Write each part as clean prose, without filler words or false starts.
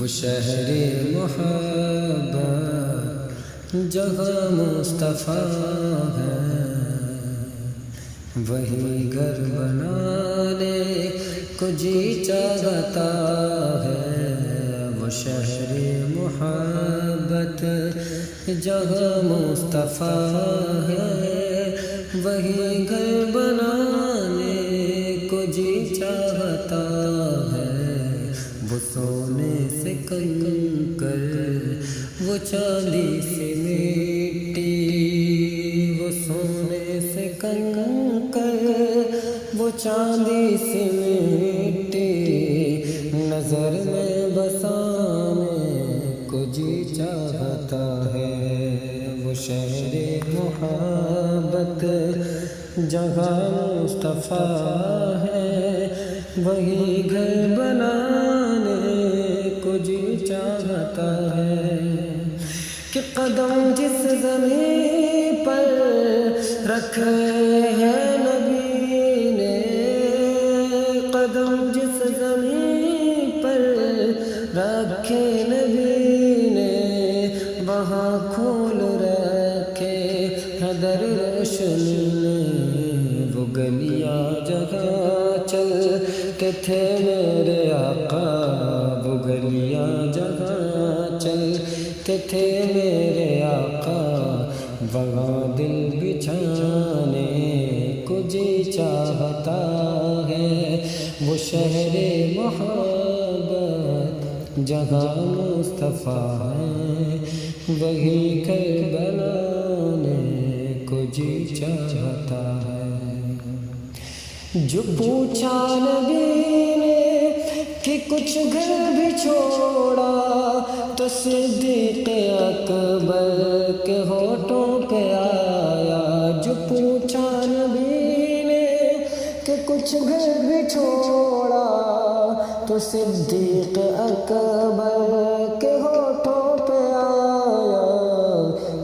وہ شہر محبت جہاں مصطفیٰ ہے، وہی گھر بنانے کو جی چاہتا ہے۔ وہ شہر محبت جہاں مصطفیٰ ہے، وہی گھر بنانے کو جی چاہتا ہے۔ وہ سونے سے کنکر، وہ چاندی سے مٹی، وہ سونے سے کنکر، وہ چاندی سے مٹی، نظر میں بسانے کو جی چاہتا ہے۔ وہ شہر محبت جہاں مصطفیٰ ہے، وہی گھر بنانے کو جی چاہتا ہے۔ کہ قدم جس زمین پر رکھے ہیں نبی نے، قدم جس زمین پر رکھے نبی نے، وہاں کھول رکھے ہیں در روشنی نے۔ وہ گلیاں جہاں چلتے تھے میرے آقا، وہ گلیاں جہاں چلتے تھے میرے آقا، وہاں دل بچھانے کو جی چاہتا ہے۔ وہ شہر محبت جہاں مصطفیٰ ہے، وہی گھر بنانے کو جی چاہتا ہے۔ جو پوچھا نبی نے کہ کچھ گھر بھی چھوڑا، تو صدیق اکبر کے ہونٹوں پہ آیا۔ جو پوچھا نبی نے کہ کچھ گھر بھی چھوڑا، تو صدیق اکبر کے ہونٹوں پہ آیا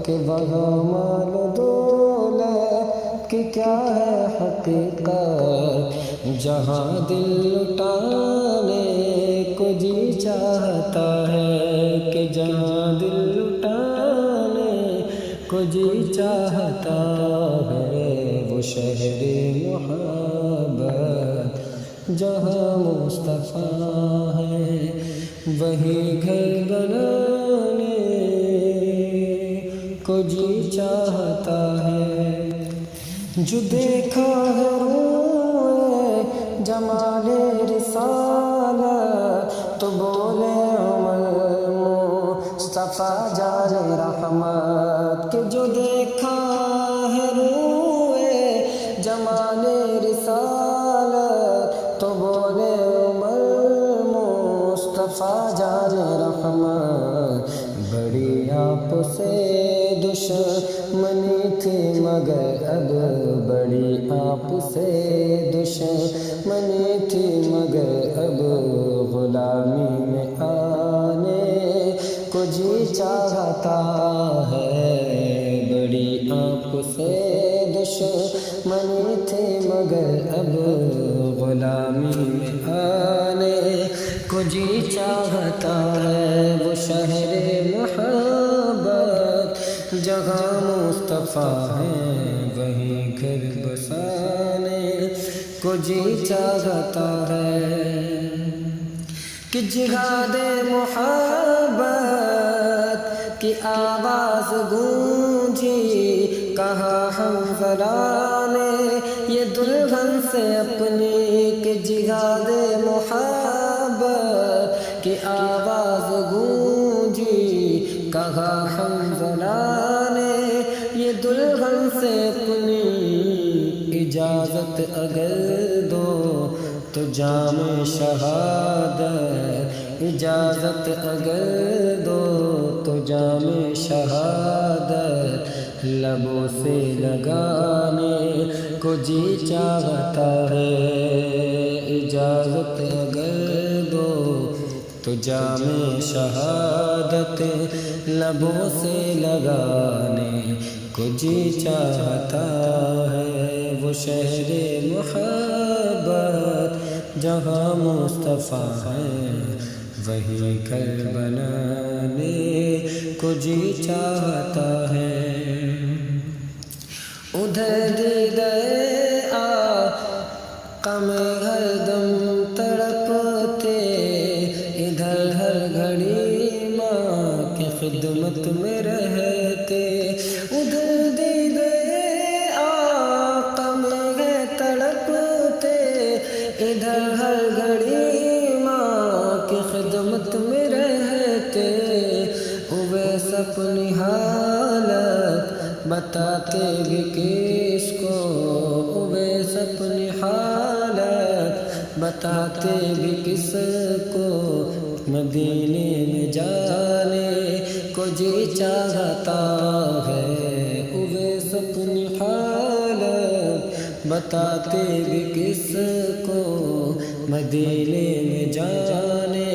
کہ وہاں مال و دولت کہ کیا ہے حقیقت، جہاں دل لٹانے کو جی چاہتا ہے، کہ جہاں دل لٹانے کو جی چاہتا ہے۔ وہ شہر محبت جہاں مصطفیٰ ہے، وہی گھر بنانے کو جی چاہتا ہے۔ جو دیکھا ہے روئے جمال رسالت، تو بولے عمر مصطفیٰ جان رحمت۔ کہ جو دیکھا ہے روئے جمال رسالت، تو بولے عمر مصطفیٰ جان رحمت۔ بڑی آپ سے دشمنی تھی مگر اب، بڑی آپ سے دشمنی تھی مگر اب، غلامی میں آنے کو جی چاہتا ہے۔ بڑی آپ سے دشمنی تھی مگر اب، غلامی میں آنے کو جی چاہتا ہے۔ وہ شہر محبت جہاں مصطفیٰ ہے، وہی گھر بسانے کو جی چاہتا ہے۔ کہ جہاد محبت کی آواز گونجی، کہا حنظلہ نے یہ دلہن سے اپنی، کہ جہاد محبت کی آواز گونجی، کہا حنظلہ نے یہ دلہن سے اپنی، اجازت اگر دو تو جام شہادت، اجازت اگر دو تو جام شہادت، لبوں سے لگانے کو جی چاہتا ہے۔ اجازت اگر دو تو جام شہادت، لبوں سے لگانے کو جی چاہتا ہے۔ وہ شہر محبت جہاں مصطفیٰ ہے، وہی گھر بنانے کو جی چاہتا ہے۔ ادھر دیدے آقا میں ہر دم تڑپتے، ادھر ہر گھڑی ماں کی خدمت میں رہتے۔ ادھر دیدے آقا میں تڑپتے، ادھر ہر گھڑی ماں کی خدمت میں رہتے۔ اویس اپنی حالت بتاتے بھی کس کو، اویس اپنی حالت بتاتے بھی کس کو، مدینے میں جانے کو جی چاہتا ہے۔ اویس اپنی حالت بتاتے بھی کس کو، مدینے میں جانے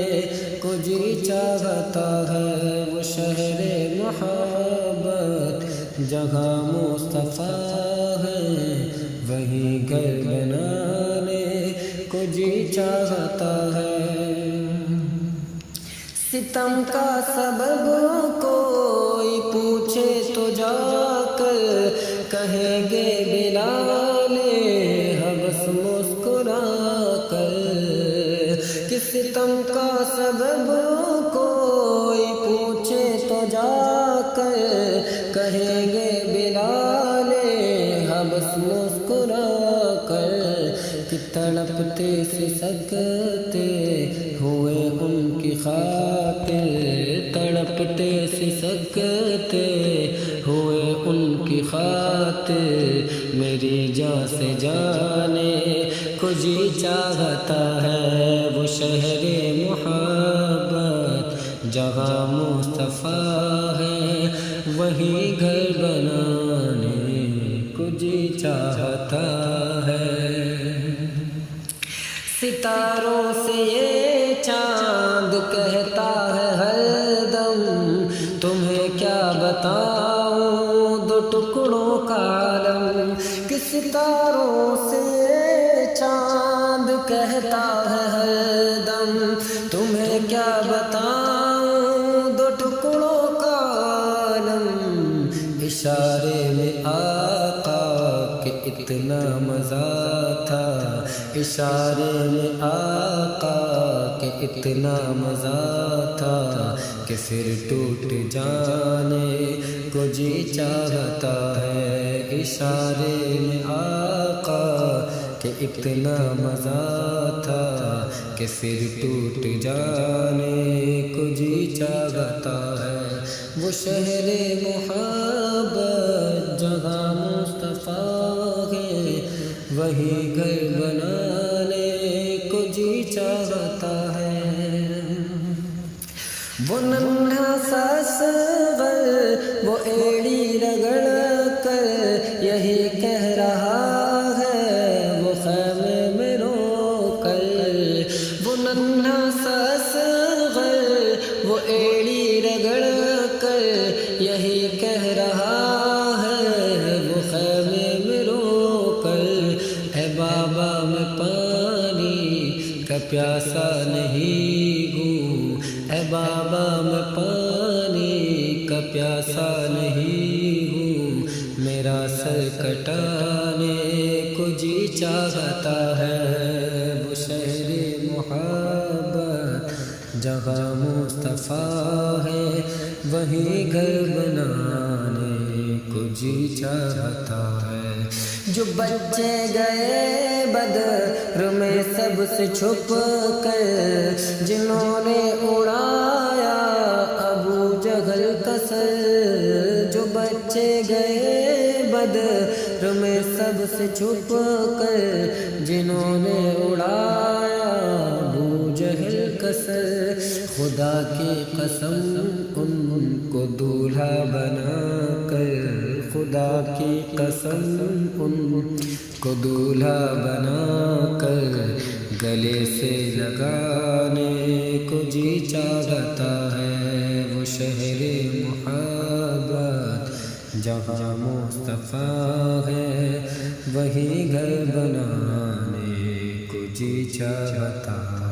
کو جی چاہتا ہے۔ وہ شہر محبت جہاں مصطفیٰ ہے، وہی گھر بنانے کو جی چاہتا ہے۔ ستم کا سبب کوئی پوچھے تو جا کر کہیں گے بلال حبس مسکرا کر، کہ ستم کا سبب کوئی پوچھے تو جا کر کہیں گے بلال حبس مسکرا کر، کہ تڑپتے سسکتے ہوئے ان کی خاطر، تڑپتے سسکتے ہوئے ان کی خاطر، میری جان سے جانے کو جی چاہتا ہے۔ وہ شہر محبت جہاں مصطفیٰ ہے، وہی گھر بنانے کو جی چاہتا ہے۔ ستاروں سے یہ چاند کہتا ہے ہر دم، تمہیں کیا بتاؤں دو ٹکڑوں کا عالم، کہ ستاروں سے یہ چاند کہتا ہے ہر دم، تمہیں کیا بتاؤں دو ٹکڑوں کا عالم۔ اشارے میں آقا کہ اتنا مزہ تھا، اشارے میں آقا کہ اتنا مزہ تھا، کہ پھر ٹوٹ جانے کو جی چاہتا ہے۔ اشارے میں آقا کہ اتنا مزہ تھا، کہ پھر ٹوٹ جانے کو جی چاہتا ہے۔ وہ شہر محبت جہاں مصطفیٰ ہے، وہی گھر بنانے کو جی چاہتا ہے۔ وہ ننھا سا اصغر وہ ایڑی رگڑ کر یہی کہہ رہا ہے، وہ خیمے میں رو کر، وہ ننھا سا اصغر وہ ایڑی رگڑ کر یہی کہہ رہا ہے، وہ خیمے میں رو کر، اے بابا میں پانی کا پیاسا نہیں ہوں، اے بابا میں پانی کا پیاسا نہیں ہوں، میرا سر کٹانے کو جی چاہتا ہے۔ وہ شہر محبت جہاں مصطفیٰ ہے، وہی گھر بنانے کو جی چاہتا ہے۔ جو بچے گئے بدر میں سب سے چھپ کر، جنہوں نے اڑایا ابو جہل کا سر، جو بچے گئے بدر میں سب سے چھپ کر، جنہوں نے اڑایا ابو جہل کا سر، خدا کی قسم ان کو دولہا بنا کر، خدا کی قسم ان کو دولہا بنا کر، گلے سے لگانے کو جی چاہتا ہے۔ وہ شہر محبت جہاں مصطفیٰ ہے، وہی گھر بنانے کو جی چاہتا ہے۔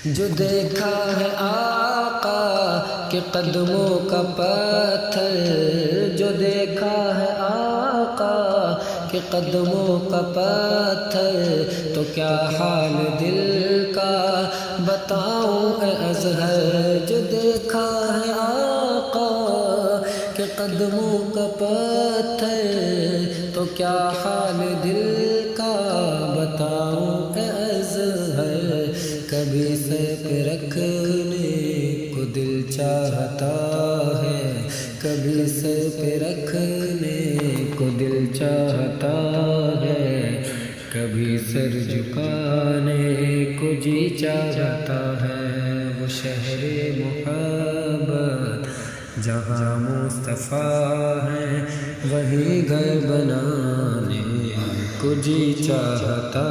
جو دیکھا ہے آقا کے قدموں کا پتھر، جو دیکھا ہے آقا کے قدموں کا پتھر، تو کیا حال دل کا بتاؤں اے اظہر۔ جو دیکھا ہے آقا کے قدموں کا پتھر، تو کیا حال دل کا بتاؤں اے اظہر۔ کبھی سر پہ رکھنے کو دل چاہتا ہے، کبھی سر پہ رکھنے کو دل چاہتا ہے، کبھی سر جھکانے کو جی چاہتا ہے۔ وہ شہر محبت جہاں مصطفیٰ ہے، وہی گھر بنانے کو جی چاہتا